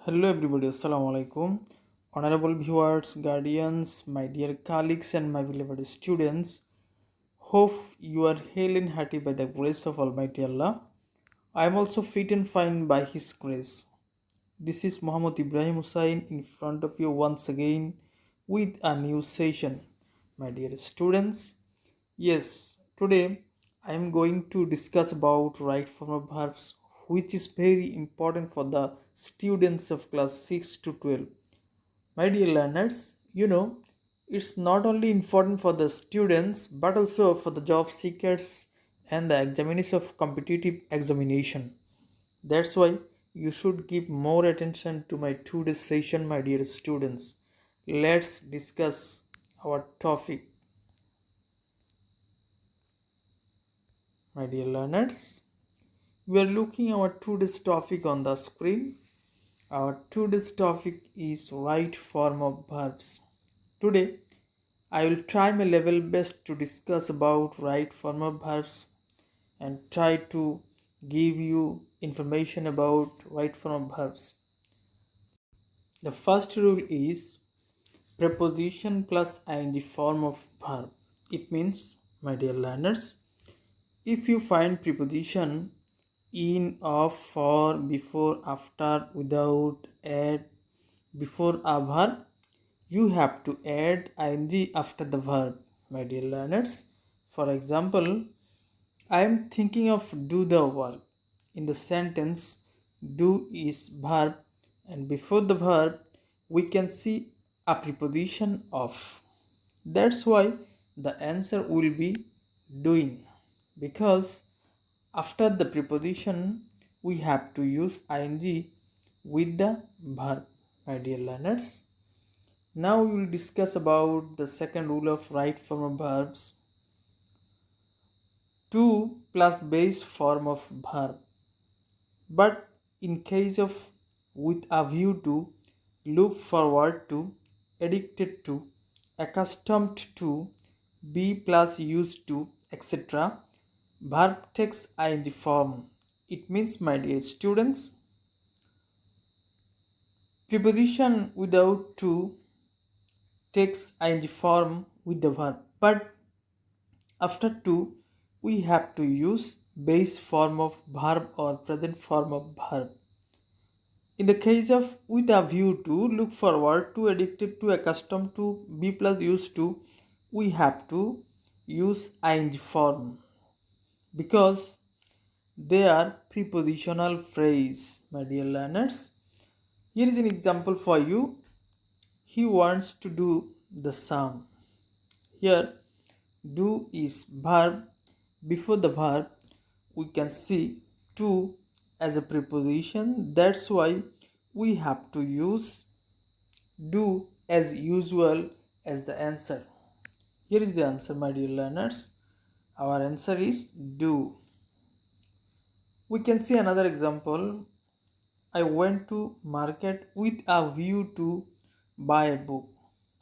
Hello everybody, Assalamu alaikum. Honorable viewers, guardians, my dear colleagues and my beloved students. Hope you are hale and hearty by the grace of Almighty Allah. I am also fit and fine by His grace. This is Muhammad Ibrahim Hussain in front of you once again with a new session. My dear students, yes, today I am going to discuss about right form of verbs, which is very important for the students of class 6 to 12. My dear learners, it's not only important for the students but also for the job seekers and the examiners of competitive examination. That's why you should give more attention to my today's session, my dear students. Let's discuss our topic, my dear learners. We are looking our today's topic on the screen. Our today's topic is right form of verbs. Today, I will try my level best to discuss about right form of verbs and try to give you information about right form of verbs. The first rule is preposition plus ing form of verb. It means, my dear learners, if you find preposition in, of, for, before, after, without, at, before a verb, you have to add ing after the verb, my dear learners. For example, I am thinking of do the work. In the sentence, do is verb, and before the verb, we can see a preposition of. That's why the answer will be doing, because after the preposition we have to use ing with the verb, my dear learners. Now we will discuss about the second rule of right form of verbs. To plus base form of verb. But in case of with a view to, look forward to, addicted to, accustomed to, be plus used to, etc., verb takes ing form. It means, my dear students, preposition without to takes ing form with the verb, but after to we have to use base form of verb or present form of verb. In the case of with a view to, look forward to, addicted to, accustomed to, be plus used to, we have to use ing form because they are prepositional phrase, my dear learners. Here is an example for you. He wants to do the sum. Here, do is verb. Before the verb, we can see to as a preposition. That's why we have to use do as usual as the answer. Here is the answer, my dear learners. Our answer is do. We can see another example. I went to market with a view to buy a book.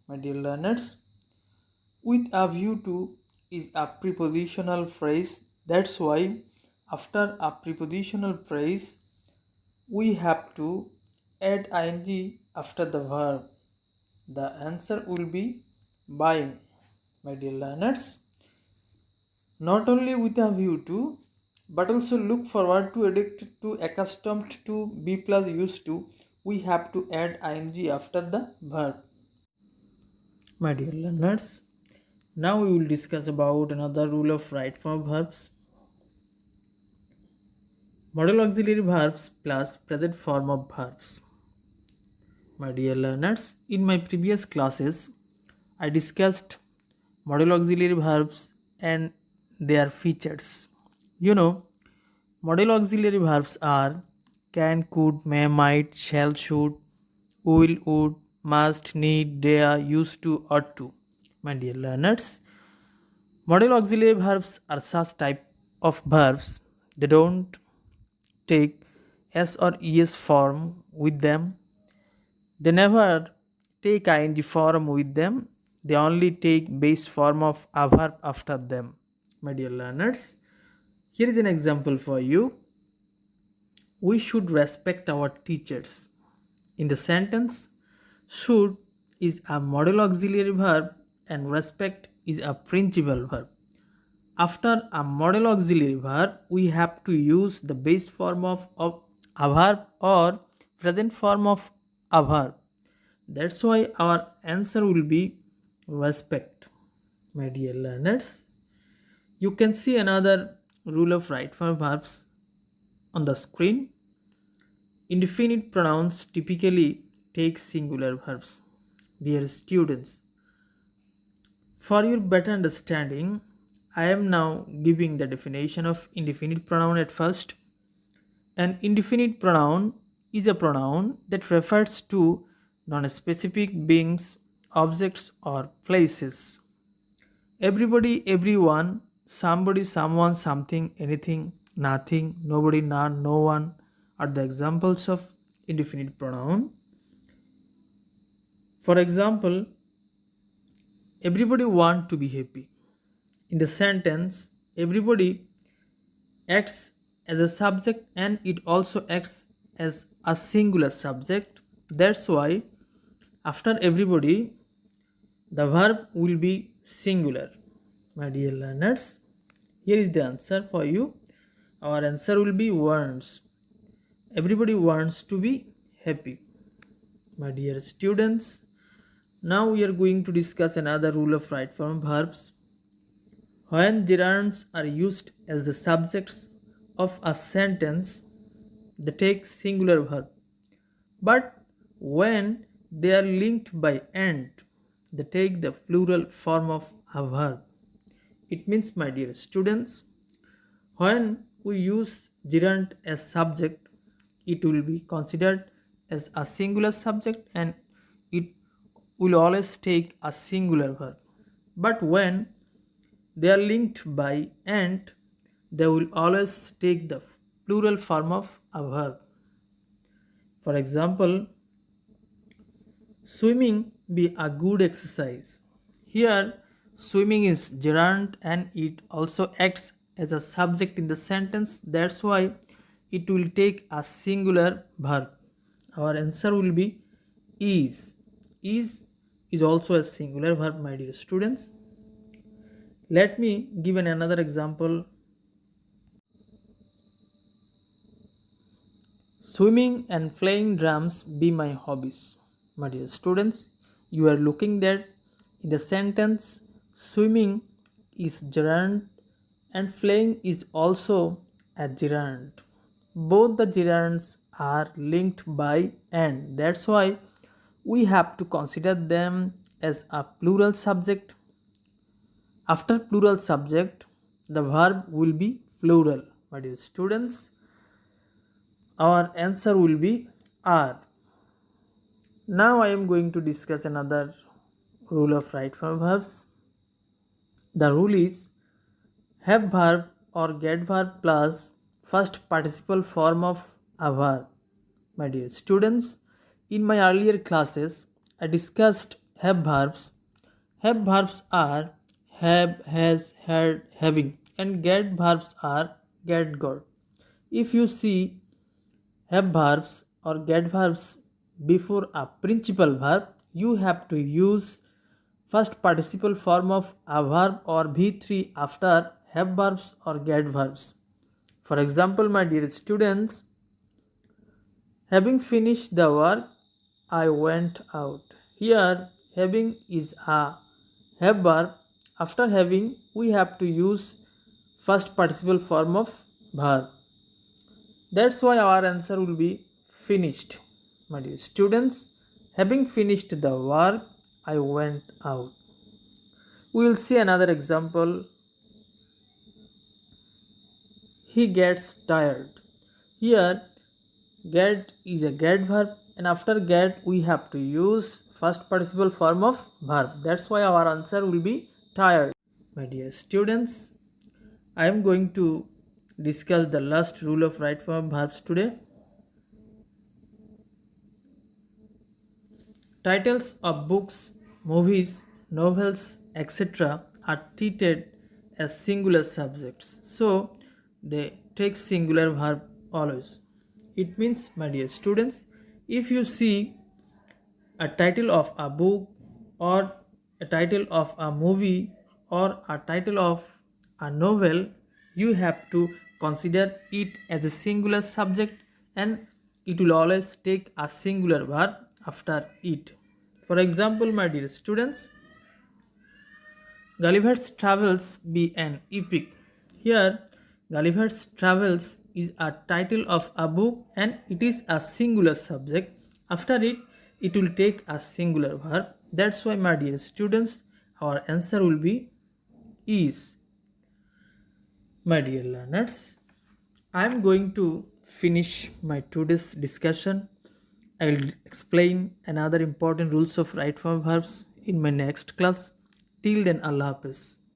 My dear learners, with a view to is a prepositional phrase. That's why after a prepositional phrase we have to add ing after the verb. The answer will be buying, my dear learners. Not only with a view to, but also look forward to, addicted to, accustomed to, be plus used to, we have to add ing after the verb. My dear learners, now we will discuss about another rule of right form verbs. Modal auxiliary verbs plus present form of verbs. My dear learners, in my previous classes, I discussed modal auxiliary verbs and their features. You know, modal auxiliary verbs are can, could, may, might, shall, should, will, would, must, need, dare, used to, ought to. My dear learners, modal auxiliary verbs are such type of verbs. They don't take s or es form with them. They never take ing form with them. They only take base form of a verb after them. My dear learners, here is an example for you. We should respect our teachers. In the sentence, should is a modal auxiliary verb and respect is a principal verb. After a modal auxiliary verb, we have to use the base form of a verb or present form of a verb. That's why our answer will be respect. My dear learners, you can see another rule of right form verbs on the screen. Indefinite pronouns typically take singular verbs. Dear students, for your better understanding, I am now giving the definition of indefinite pronoun at first. An indefinite pronoun is a pronoun that refers to non-specific beings, objects, or places. Everybody, everyone, somebody, someone, something, anything, nothing, nobody, none, no one are the examples of indefinite pronoun. For example, everybody want to be happy. In the sentence, everybody acts as a subject and it also acts as a singular subject. That's why after everybody, the verb will be singular. My dear learners, here is the answer for you. Our answer will be wants. Everybody wants to be happy. My dear students, now we are going to discuss another rule of right form verbs. When gerunds are used as the subjects of a sentence, they take singular verb. But when they are linked by and, they take the plural form of a verb. It means, my dear students, when we use gerund as subject, it will be considered as a singular subject and it will always take a singular verb. But when they are linked by and, they will always take the plural form of a verb. For example, swimming be a good exercise. Here, swimming is gerund and it also acts as a subject in the sentence. That's why it will take a singular verb. Our answer will be is. Is also a singular verb, my dear students. Let me give another example. Swimming and playing drums be my hobbies. My dear students, you are looking that in the sentence swimming is gerund and playing is also a gerund. Both the gerunds are linked by and. That's why we have to consider them as a plural subject. After plural subject, the verb will be plural. My dear students, our answer will be are. Now I am going to discuss another rule of right form verbs. The rule is have verb or get verb plus first participle form of a verb. My dear students, in my earlier classes, I discussed have verbs. Have verbs are have, has, had, having, and get verbs are get, got. If you see have verbs or get verbs before a principal verb, you have to use first participle form of a verb or V3 after have verbs or get verbs. For example, my dear students, having finished the work, I went out. Here, having is a have verb. After having, we have to use first participle form of verb. That's why our answer will be finished. My dear students, having finished the work, I went out. We will see another example. He gets tired. Here, get is a get verb, and after get, we have to use first participle form of verb. That's why our answer will be tired. My dear students, I am going to discuss the last rule of right form verbs today. Titles of books, movies, novels, etc. are treated as singular subjects. So they take singular verb always. It means, my dear students, If you see a title of a book or a title of a movie or a title of a novel, you have to consider it as a singular subject and it will always take a singular verb after it. For example, my dear students, Gulliver's Travels be an epic. Here, Gulliver's Travels is a title of a book and it is a singular subject. After it, it will take a singular verb. That's why, my dear students, our answer will be is. My dear learners, I am going to finish my today's discussion. I will explain another important rules of right form verbs in my next class. Till then, Allah Hafiz.